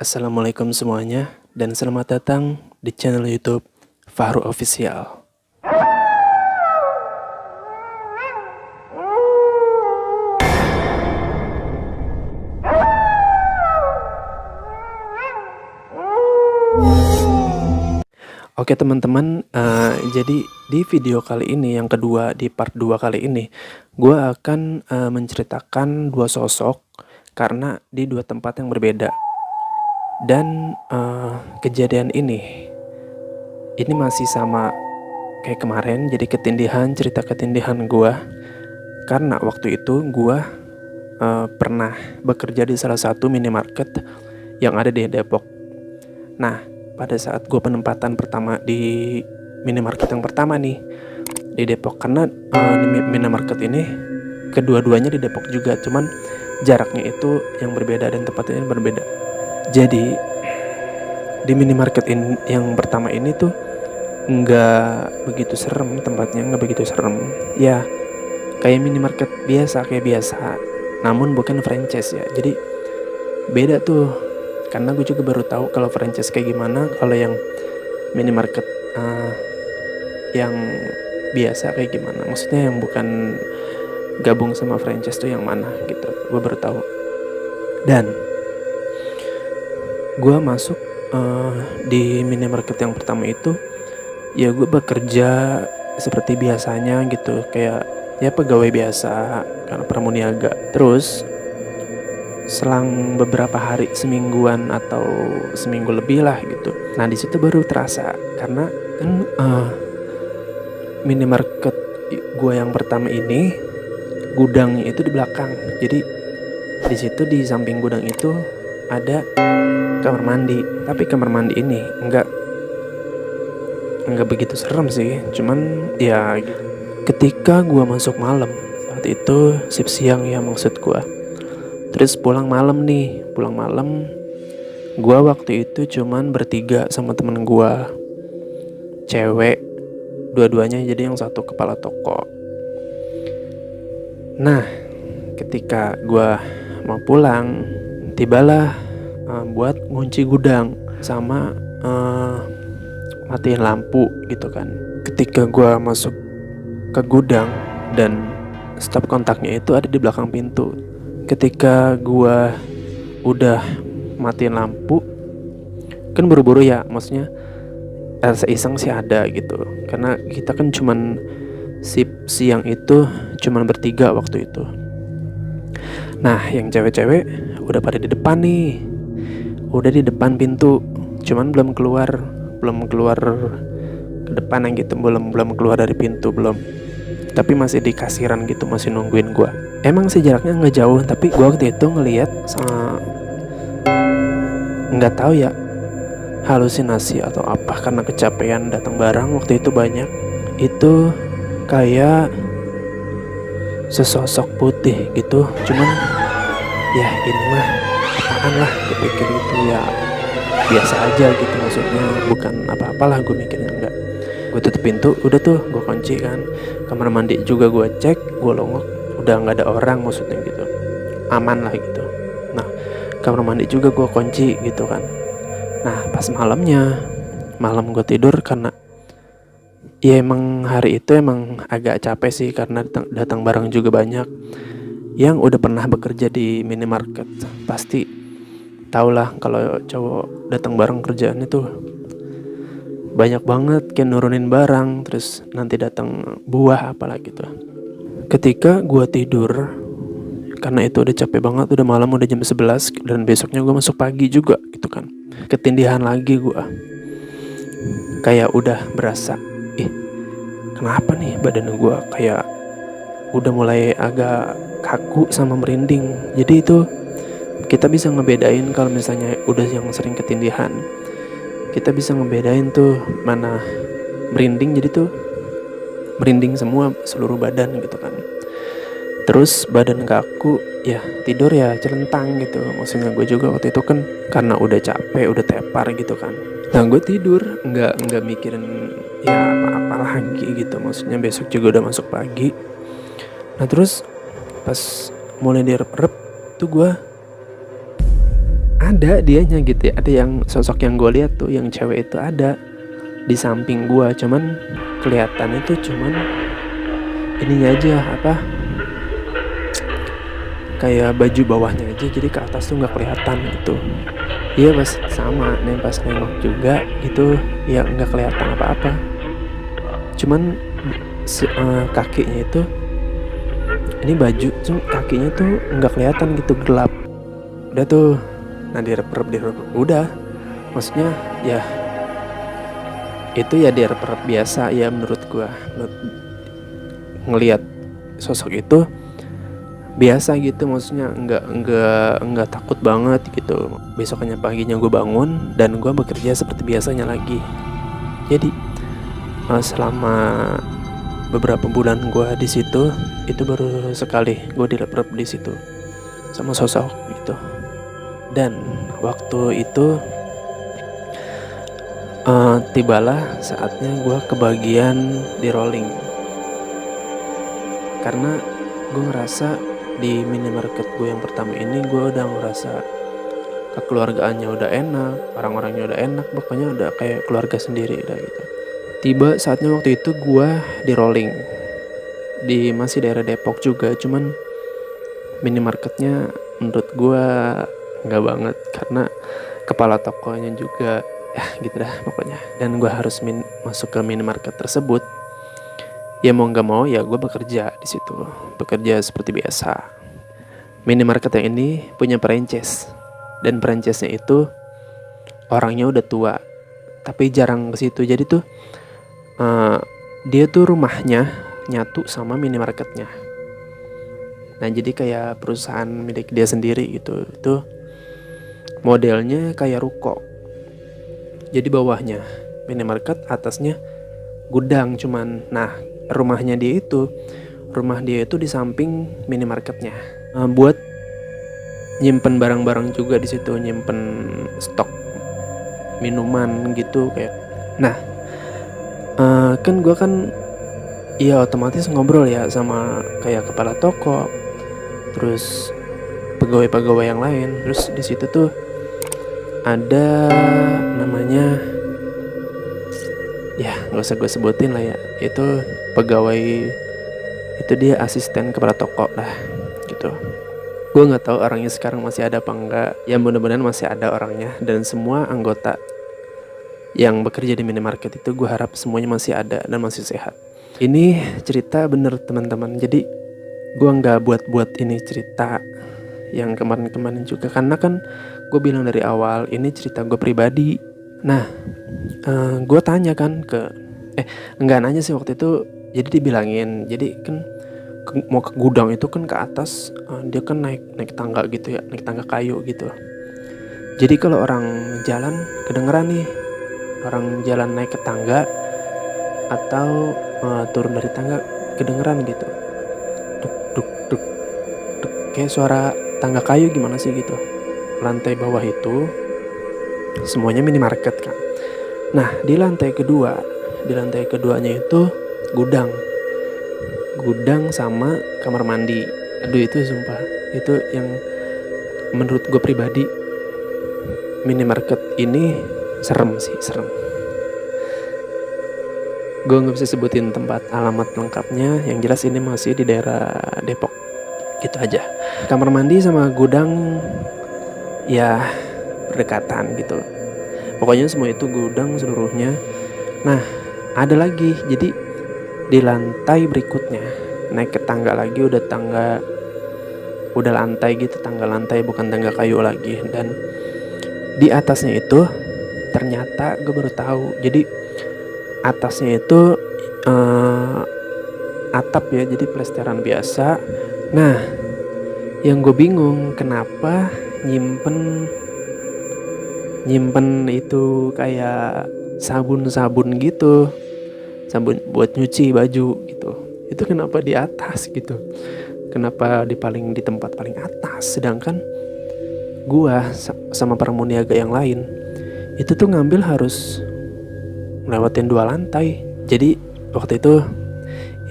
Assalamualaikum semuanya dan selamat datang di channel YouTube Fahru Official. Oke teman-teman, jadi di video kali ini yang kedua di part 2 kali ini gue akan menceritakan dua sosok karena di dua tempat yang berbeda. Dan kejadian ini masih sama kayak kemarin, jadi cerita ketindihan gue. Karena waktu itu gue pernah bekerja di salah satu minimarket yang ada di Depok. Nah, pada saat gue penempatan pertama di minimarket yang pertama nih di Depok, karena minimarket ini kedua-duanya di Depok juga, cuman jaraknya itu yang berbeda dan tempatnya berbeda. Jadi di minimarket yang pertama ini tuh nggak begitu serem, tempatnya nggak begitu serem. Ya kayak minimarket biasa, namun bukan franchise ya. Jadi beda tuh, karena gue juga baru tahu kalau franchise kayak gimana, kalau yang minimarket yang biasa kayak gimana. Maksudnya yang bukan gabung sama franchise tuh yang mana gitu. Gue baru tahu. Dan gue masuk di minimarket yang pertama itu, ya gue bekerja seperti biasanya gitu, kayak ya pegawai biasa karena pramuniaga. Terus selang beberapa hari, semingguan atau seminggu lebih lah gitu. Nah di situ baru terasa, karena kan minimarket gue yang pertama ini gudangnya itu di belakang. Jadi di situ di samping gudang itu ada kamar mandi, tapi kamar mandi ini enggak begitu serem sih, cuman ya gitu. Ketika gua masuk malam, saat itu shift siang ya maksud gua, terus pulang malam, gua waktu itu cuman bertiga sama temen gua, cewek dua-duanya, jadi yang satu kepala toko. Nah ketika gua mau pulang, tibalah buat ngunci gudang sama matiin lampu gitu kan. Ketika gue masuk ke gudang dan stop kontaknya itu ada di belakang pintu. Ketika gue udah matiin lampu, kan buru-buru ya, maksudnya rasa iseng sih ada gitu, karena kita kan cuman siang itu cuman bertiga waktu itu. Nah yang cewek-cewek udah pada di depan nih, udah di depan pintu, cuman belum keluar ke depan yang gitu, belum keluar dari pintu, belum, tapi masih di kasiran gitu, masih nungguin gua. Emang sih jaraknya nggak jauh, tapi gua waktu itu ngelihat nggak tahu ya halusinasi atau apa, karena kecapean datang barang waktu itu banyak. Itu kayak sesosok putih gitu, cuman ya ini mah apaan lah, gue pikir itu ya biasa aja gitu, maksudnya bukan apa-apalah, gue mikirnya enggak. Gue tutup pintu, udah tuh gue kunci kan. Kamar mandi juga gue cek, gue longok, udah nggak ada orang, maksudnya gitu, aman lah gitu. Nah kamar mandi juga gue kunci gitu kan. Nah pas malam gue tidur, karena ya emang hari itu emang agak capek sih, karena datang barang juga banyak. Yang udah pernah bekerja di minimarket pasti taulah kalau cowok datang bareng kerjaannya tuh banyak banget, kayak nurunin barang, terus nanti datang buah apalagi tuh. Ketika gua tidur, karena itu udah capek banget, udah malam, udah jam 11, dan besoknya gua masuk pagi juga gitu kan. Ketindihan lagi gua, kayak udah berasa, kenapa nih badan gua kayak udah mulai agak kaku sama merinding. Jadi itu kita bisa ngebedain kalau misalnya udah yang sering ketindihan, kita bisa ngebedain tuh mana merinding. Jadi tuh merinding semua seluruh badan gitu kan. Terus badan kaku, ya tidur ya celentang gitu. Maksudnya gue juga waktu itu kan karena udah capek, udah tepar gitu kan. Nah gue tidur nggak mikirin ya apa-apa lagi gitu. Maksudnya besok juga udah masuk pagi. Nah terus pas mulai direp-rep tuh gue ada dianya gitu ya, ada yang sosok yang gue lihat tuh, yang cewek itu ada di samping gue, cuman kelihatannya tuh cuman ininya aja, apa, kayak baju bawahnya aja, jadi ke atas tuh nggak kelihatan gitu. Iya pas sama nih, pas nengok juga gitu ya nggak kelihatan apa-apa, cuman kakinya itu, ini baju cuma kakinya tuh nggak kelihatan gitu, gelap. Udah tuh, nah direp-rep udah, maksudnya ya itu ya direp-rep biasa ya menurut gua, ngelihat sosok itu biasa gitu, maksudnya nggak takut banget gitu. Besoknya paginya gue bangun dan gue bekerja seperti biasanya lagi. Jadi selama beberapa bulan gue di situ, itu baru sekali gue direp-rep di situ sama sosok gitu. Dan waktu itu tibalah saatnya gue kebagian di rolling, karena gue ngerasa di minimarket gue yang pertama ini, gue udah ngerasa kekeluargaannya udah enak, orang-orangnya udah enak, pokoknya udah kayak keluarga sendiri udah gitu. Tiba saatnya waktu itu gue di rolling di masih daerah Depok juga, cuman minimarketnya menurut gue nggak banget, karena kepala tokonya juga ya gitu dah pokoknya. Dan gue harus masuk ke minimarket tersebut. Ya mau nggak mau ya gue bekerja di situ, bekerja seperti biasa. Minimarket yang ini punya franchise, dan franchise-nya itu orangnya udah tua, tapi jarang ke situ. Jadi tuh dia tuh rumahnya nyatu sama minimarketnya. Nah jadi kayak perusahaan milik dia sendiri gitu. Itu modelnya kayak ruko. Jadi bawahnya minimarket, atasnya gudang cuman. Nah rumah dia itu di samping minimarketnya, buat nyimpen barang-barang juga di situ, nyimpen stok minuman gitu kayak. Nah kan gue kan ya otomatis ngobrol ya sama kayak kepala toko, terus pegawai-pegawai yang lain. Terus di situ tuh ada namanya, ya nggak usah gue sebutin lah ya, itu pegawai, itu dia asisten kepala toko lah gitu. Gue nggak tahu orangnya sekarang masih ada apa enggak, ya mudah-mudahan masih ada orangnya. Dan semua anggota yang bekerja di minimarket itu gue harap semuanya masih ada dan masih sehat. Ini cerita bener teman-teman, jadi gue nggak buat ini cerita yang kemarin-kemarin juga, karena kan gue bilang dari awal ini cerita gue pribadi. Nah gue tanya kan ke enggak nanya sih waktu itu, jadi dibilangin, jadi kan mau ke gudang itu kan ke atas, dia kan naik tangga gitu ya, naik tangga kayu gitu. Jadi kalau orang jalan kedengeran nih, orang jalan naik ke tangga atau turun dari tangga kedengeran gitu, duk duk duk duk, kayak suara tangga kayu gimana sih gitu. Lantai bawah itu semuanya minimarket kan. Nah di lantai keduanya itu gudang sama kamar mandi. Aduh itu sumpah, itu yang menurut gue pribadi minimarket ini serem. Gue nggak bisa sebutin tempat alamat lengkapnya, yang jelas ini masih di daerah Depok gitu aja. Kamar mandi sama gudang ya berdekatan gitu, pokoknya semua itu gudang seluruhnya. Nah ada lagi, jadi di lantai berikutnya naik ke tangga lagi, udah lantai gitu, tangga lantai bukan tangga kayu lagi. Dan di atasnya itu ternyata gue baru tahu, jadi atasnya itu atap ya, jadi plesteran biasa. Nah yang gue bingung, kenapa nyimpen itu kayak sabun gitu, sabun buat nyuci baju gitu, itu kenapa di atas gitu, kenapa di tempat paling atas, sedangkan gua sama pramuniaga yang lain itu tuh ngambil harus ngelewatin 2 lantai. Jadi waktu itu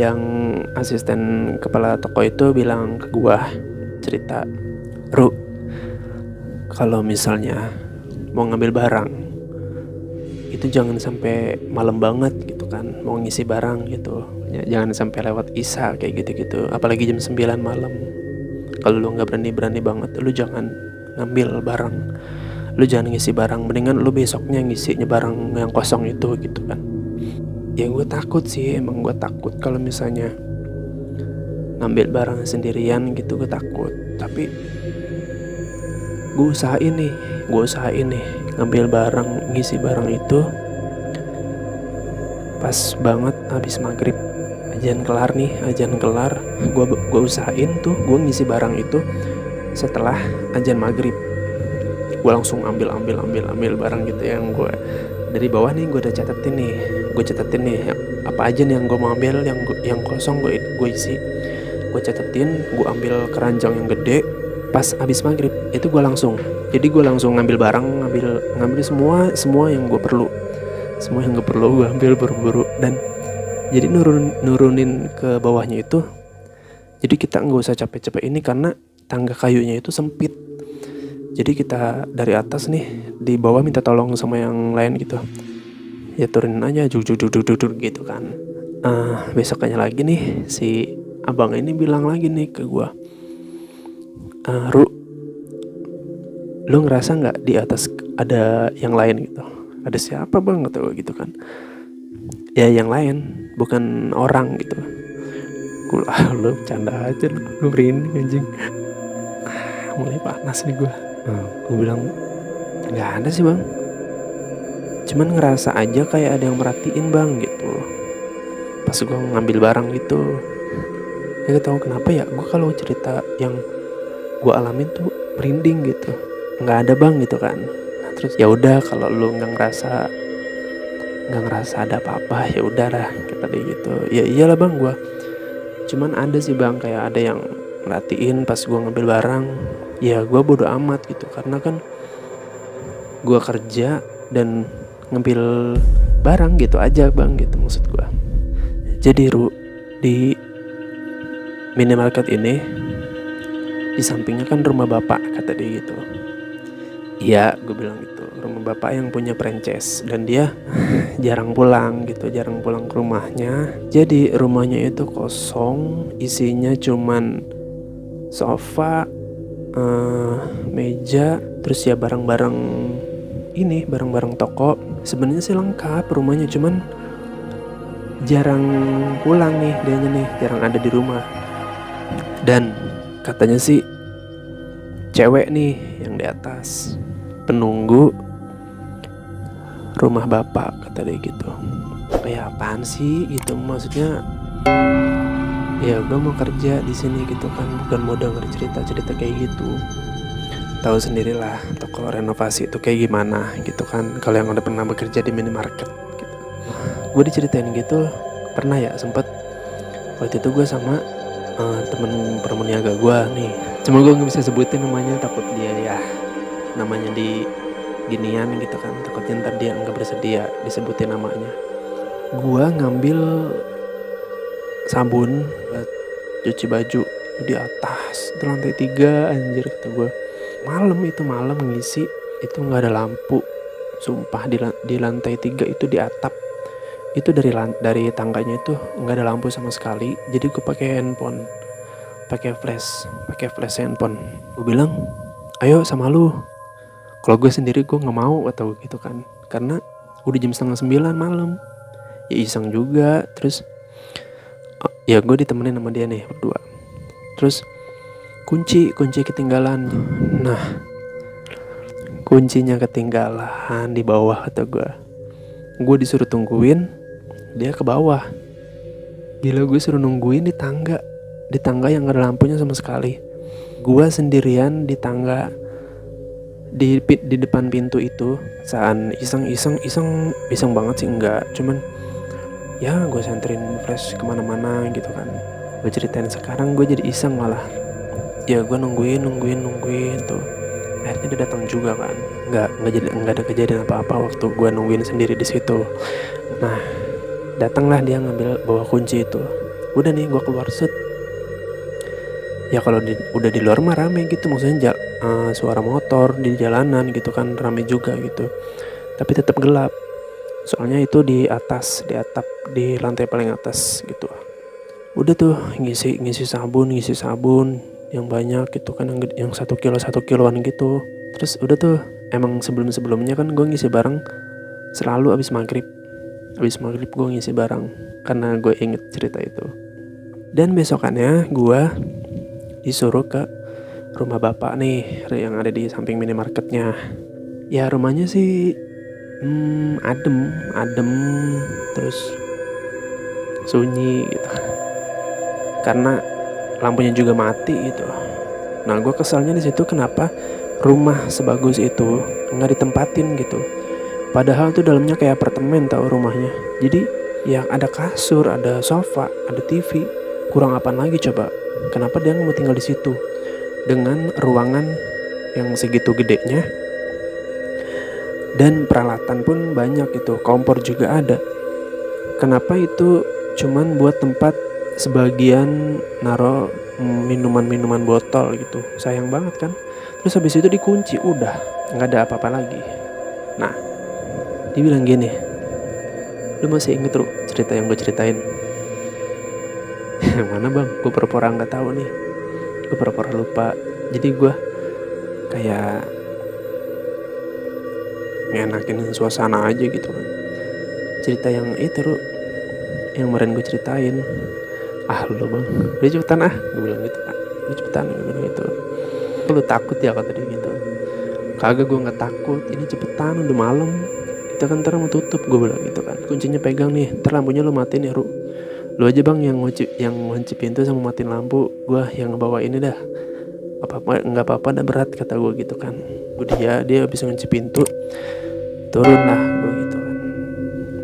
yang asisten kepala toko itu bilang ke gua, cerita, "Ru, kalau misalnya mau ngambil barang itu jangan sampai malam banget gitu kan, mau ngisi barang gitu. Jangan sampai lewat isya kayak gitu-gitu, apalagi jam 9 malam. Kalau lu nggak berani banget, lu jangan ngambil barang, lu jangan ngisi barang. Mendingan lu besoknya ngisinya barang yang kosong itu gitu kan. Ya gue takut sih, emang gue takut kalau misalnya ngambil barang sendirian gitu, gue takut. Tapi gue usahain nih ngambil barang, ngisi barang itu pas banget habis maghrib. Ajan kelar, gue usahain tuh gue ngisi barang itu setelah ajan maghrib. Gue langsung ambil barang gitu yang gue dari bawah nih. Gue catetin nih apa aja nih yang gue mau ambil, yang kosong gue isi. Gue catetin, gue ambil keranjang yang gede. Pas habis maghrib itu gue langsung ngambil barang, ngambil semua yang gue perlu, gue ambil buru-buru. Dan jadi nurunin ke bawahnya itu, jadi kita nggak usah capek-capek ini karena tangga kayunya itu sempit. Jadi kita dari atas nih, di bawah minta tolong sama yang lain gitu, ya turunin aja juk gitu kan. Besoknya lagi nih si abang ini bilang lagi nih ke gue, Ru, lu ngerasa nggak di atas ada yang lain gitu? Ada siapa bang, kata gue gitu kan. Ya yang lain, bukan orang gitu. Gue lu bercanda aja, lu merinding anjing. Mulai panas nih gue. Gue bilang nggak ada sih bang, cuman ngerasa aja kayak ada yang merhatiin bang gitu pas gue ngambil barang gitu. Ya gak tau kenapa ya, gue kalau cerita yang gue alamin tuh merinding gitu. Nggak ada bang gitu kan. Nah terus ya udah, kalau lu nggak ngerasa ada apa-apa ya udahlah, kata dia gitu. Ya iyalah bang, gue cuman ada sih bang kayak ada yang merhatiin pas gue ngambil barang. Ya gue bodo amat gitu, karena kan gue kerja dan ngambil barang gitu aja bang, gitu maksud gue. Jadi Ru, di minimarket ini di sampingnya kan rumah bapak, kata dia gitu. Iya, gue bilang gitu, rumah bapak yang punya franchise, dan dia jarang pulang ke rumahnya. Jadi rumahnya itu kosong, isinya cuman sofa, meja, terus ya barang-barang toko. Sebenarnya sih lengkap rumahnya, cuman jarang pulang nih dianya nih, jarang ada di rumah. Dan katanya sih cewek nih yang di atas, penunggu rumah bapak, kata dia gitu. Kayak apaan sih gitu, maksudnya ya gue mau kerja di sini gitu kan, bukan mau denger cerita kayak gitu. Tahu sendirilah toko renovasi itu kayak gimana gitu kan, kalau yang udah pernah bekerja di minimarket gitu. Gue diceritain gitu, pernah ya sempet waktu itu gue sama temen permuniaga gue nih, cuma gue nggak bisa sebutin namanya, takut dia ya namanya di ginian gitu kan, takutnya ntar dia nggak bersedia disebutin namanya. Gue ngambil sabun buat cuci baju di atas, di lantai 3, anjir kata gue. Malam ngisi itu nggak ada lampu, sumpah. Di lantai 3 itu di atap itu, dari tangganya itu nggak ada lampu sama sekali. Jadi gue pakai handphone, pakai flash handphone. Gue bilang ayo sama lu, kalau gue sendiri gue nggak mau atau gitu kan, karena udah jam 8:30 malam. Ya iseng juga. Terus ya gue ditemenin sama dia nih berdua. Terus kunci ketinggalan. Nah, kuncinya ketinggalan di bawah, kata gue. Gue disuruh tungguin, dia ke bawah. Gila, gue suruh nungguin di tangga yang gak ada lampunya sama sekali. Gue sendirian di tangga, di depan pintu itu. Saat iseng banget sih enggak, cuman ya gue senterin flash kemana-mana gitu kan. Gue ceritain sekarang, gue jadi iseng malah. Ya gue nungguin tuh. Akhirnya dia datang juga kan. Nggak ada kejadian apa-apa waktu gue nungguin sendiri di situ. Nah, datanglah dia ngambil bawa kunci itu. Udah nih gue keluar set. Ya kalau udah di luar mah rame gitu, maksudnya suara motor di jalanan gitu kan, rame juga gitu. Tapi tetap gelap. Soalnya itu di atas, di atap, di lantai paling atas gitu. Udah tuh ngisi sabun yang banyak gitu kan, yang 1 kiloan gitu. Terus udah tuh, emang sebelumnya kan gue ngisi bareng selalu abis maghrib gue ngisi bareng karena gue inget cerita itu. Dan besokannya gue disuruh ke rumah bapak nih yang ada di samping minimarketnya. Ya rumahnya sih adem terus sunyi gitu karena lampunya juga mati gitu. Nah gue kesalnya di situ kenapa rumah sebagus itu nggak ditempatin gitu, padahal tuh dalamnya kayak apartemen tau rumahnya. Jadi yang ada kasur, ada sofa, ada TV, kurang apaan lagi coba. Kenapa dia mau tinggal di situ dengan ruangan yang segitu gedenya dan peralatan pun banyak gitu, kompor juga ada. Kenapa itu cuman buat tempat sebagian naro minuman botol gitu, sayang banget kan. Terus habis itu dikunci, udah nggak ada apa-apa lagi. Nah dia bilang gini, lu masih inget cerita yang gue ceritain? Mana bang, gue pura-pura nggak tahu nih, gue pura-pura lupa. Jadi gue kayak ngenakin suasana aja gitu kan. Cerita yang itu yang kemarin gue ceritain. Lu bang, udah cepetan gue bilang gitu kan. Lu cepetan, gue bilang gitu. Lu takut ya kata dia gitu. Kagak, gue nggak takut, ini cepetan, udah malam, kita kan ntar mau tutup, gue bilang gitu kan. Kuncinya pegang nih, ntar lampunya lu matiin ya lu aja bang yang ngunci pintu sama matiin lampu, gue yang ngebawa ini dah. Nggak apa-apa dah, berat kata gue gitu kan. Dia habis ngunci pintu, turun lah gue gitu kan.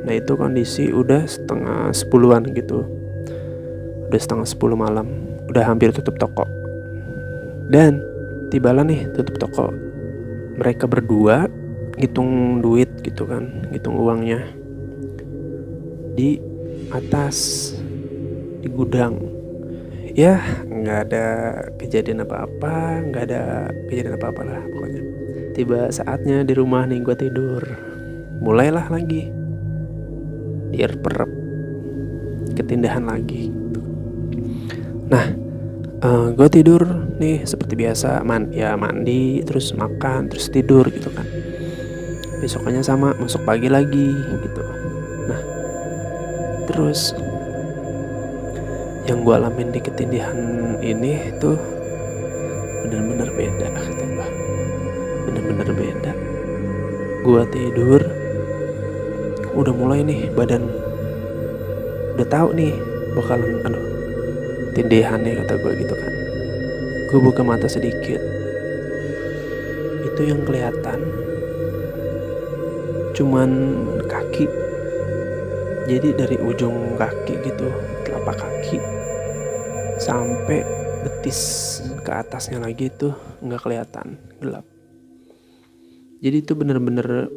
Nah itu kondisi udah 9:30 gitu, udah 9:30 malam, udah hampir tutup toko. Dan tibalah nih tutup toko, mereka berdua ngitung duit gitu kan, ngitung uangnya di atas, di gudang. Ya nggak ada kejadian apa-apa lah pokoknya. Tiba saatnya di rumah nih gue tidur, mulailah lagi diperep ketindahan lagi. Nah gue tidur nih seperti biasa, mandi terus makan terus tidur gitu kan. Besokannya sama, masuk pagi lagi gitu. Nah terus yang gue alamin di ketindihan ini tuh bener-bener beda, bener-bener beda. Gue tidur udah mulai nih, badan udah tahu nih bakalan tindihannya kata gue gitu kan. Gue buka mata sedikit, itu yang kelihatan cuman kaki. Jadi dari ujung kaki gitu, telapak kaki sampai betis ke atasnya lagi tuh nggak kelihatan, gelap. Jadi itu bener-bener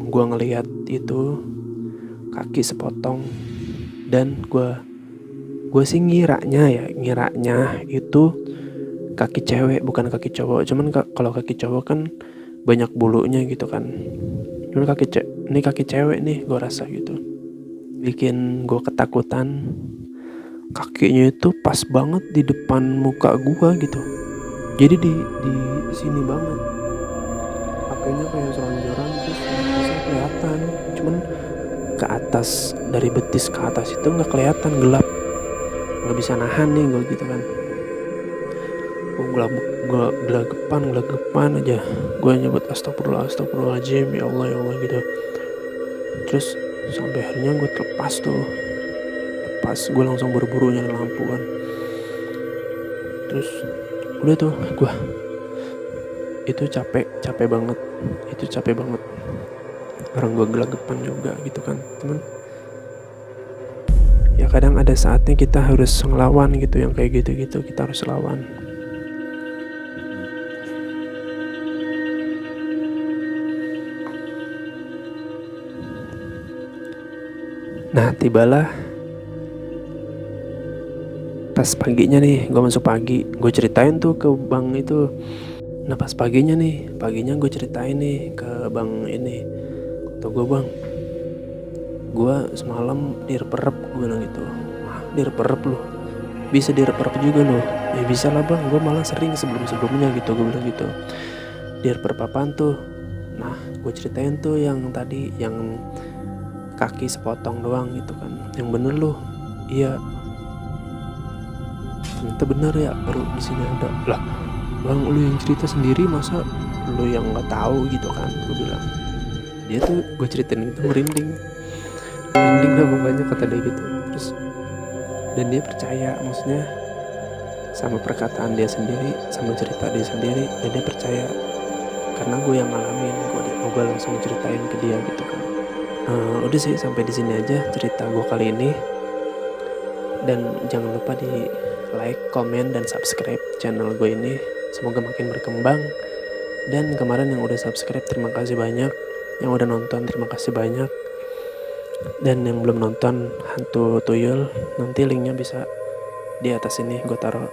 gue ngelihat itu kaki sepotong. Dan gue sih ngiranya itu kaki cewek bukan kaki cowok. Cuman kalau kaki cowok kan banyak bulunya gitu kan. Cuman ini kaki cewek nih, gue rasa gitu. Bikin gue ketakutan. Kakinya itu pas banget di depan muka gue gitu. Jadi di sini banget. Kakinya kayak selonjoran, terus bisa kelihatan. Cuman ke atas, dari betis ke atas itu nggak kelihatan, gelap. Nggak bisa nahan nih gue gitu kan. Gue gelagapan aja. Gue nyebut astagfirullahaladzim, ya Allah gitu. Terus sampai akhirnya gue lepas, gue langsung buru-buru nyalain lampu kan. Terus udah tuh gue itu capek banget. Orang gue gelagapan juga gitu kan. Cuman ya kadang ada saatnya kita harus ngelawan gitu, yang kayak gitu-gitu kita harus lawan. Nah tibalah pas paginya nih, gue masuk pagi, gue ceritain tuh ke bang itu, Nah pas paginya gue ceritain nih ke bang ini, kata gue, bang, gue semalam dirperep, gue bilang gitu. Wah, dirperep loh, bisa dirperep juga loh? Ya bisa lah bang, gue malah sering sebelumnya gitu, gue bilang gitu. Dirperep apaan tuh? Nah gue ceritain tuh yang tadi, yang kaki sepotong doang gitu kan. Yang bener loh, iya ternyata bener ya, baru di sini ada. Lah bang, lu yang cerita sendiri, masa lu yang nggak tahu gitu kan, gue bilang. Dia tuh gue ceritain itu merinding dah mukanya, kata dia gitu. Terus dan dia percaya, maksudnya sama perkataan dia sendiri, sama cerita dia sendiri, dan dia percaya karena gue yang ngalamin. Gue langsung ceritain ke dia gitu kan. Udah sih, sampai di sini aja cerita gue kali ini. Dan jangan lupa di like, komen, dan subscribe channel gue ini. Semoga makin berkembang. Dan kemarin yang udah subscribe, terima kasih banyak. Yang udah nonton, terima kasih banyak. Dan yang belum nonton Hantu Tuyul, nanti linknya bisa di atas ini gue taruh.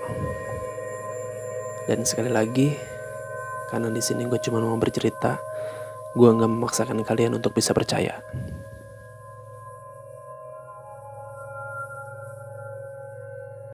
Dan sekali lagi, karena di sini gue cuma mau bercerita, gue nggak memaksakan kalian untuk bisa percaya.